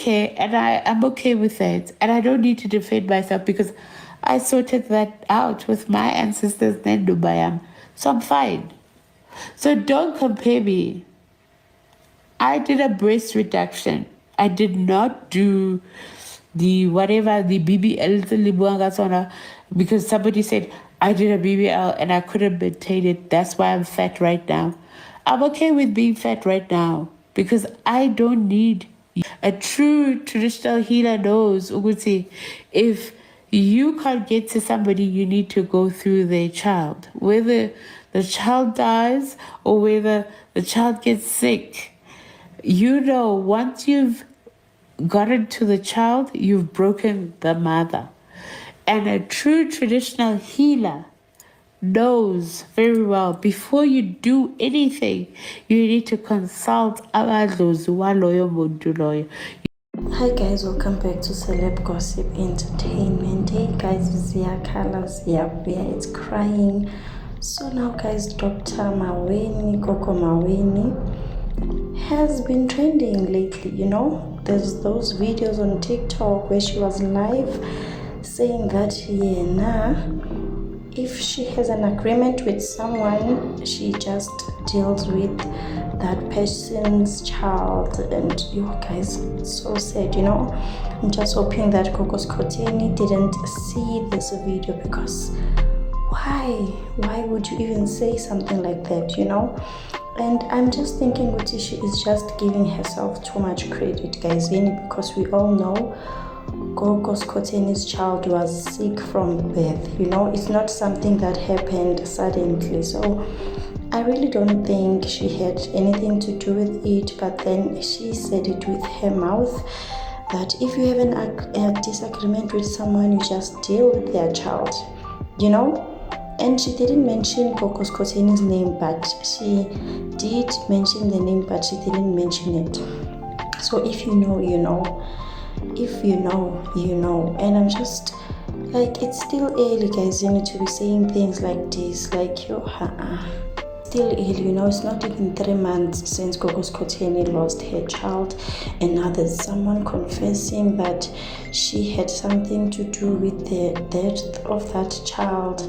okay, and I'm okay with that. And I don't need to defend myself because I sorted that out with my ancestors then Dubayam. So I'm fine. So don't compare me. I did a breast reduction. I did not do the whatever the BBL because somebody said I did a BBL and I couldn't maintain it. That's why I'm fat right now. I'm okay with being fat right now because I don't need a true traditional healer knows Uguti, if you can't get to somebody, you need to go through their child. Whether the child dies or whether the child gets sick. You know, once you've gotten to the child, you've broken the mother. And a true traditional healer knows very well before you do anything, you need to consult abadlozi waloyo muntu loyo. Hi guys, welcome back to Celeb Gossip Entertainment. Hey guys, ziyakhala ziyabuya, it's crying. So now guys, Dr. Maweni, Gogo Maweni has been trending lately, you know. There's those videos on TikTok where she was live saying that if she has an agreement with someone, she just deals with that person's child. And you guys, it's so sad, you know. I'm just hoping that Gogo Skhotheni didn't see this video, because why would you even say something like that, you know? And I'm just thinking she is just giving herself too much credit, guys, because we all know Gogo Skhotheni's child was sick from birth, you know. It's not something that happened suddenly. So I really don't think she had anything to do with it, but then she said it with her mouth that if you have a disagreement with someone, you just deal with their child, you know. And she didn't mention Gogo Skhotheni's name, but she did mention the name, but she didn't mention it. So if you know, you know. If you know, you know. And I'm just like, it's still early, guys, you know, to be saying things like this, like, still early, you know. It's not even 3 months since Gogo Skhotheni lost her child, and now there's someone confessing that she had something to do with the death of that child.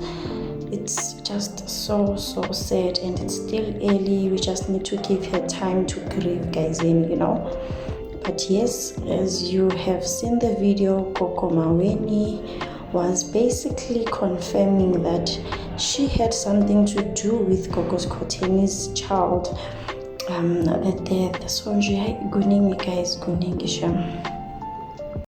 It's just so sad, and it's still early. We just need to give her time to grieve, guys, you know. But yes, as you have seen the video, Gogo Maweni was basically confirming that she had something to do with Gogo Skhotheni's child, the death. So, good evening, guys. Good evening.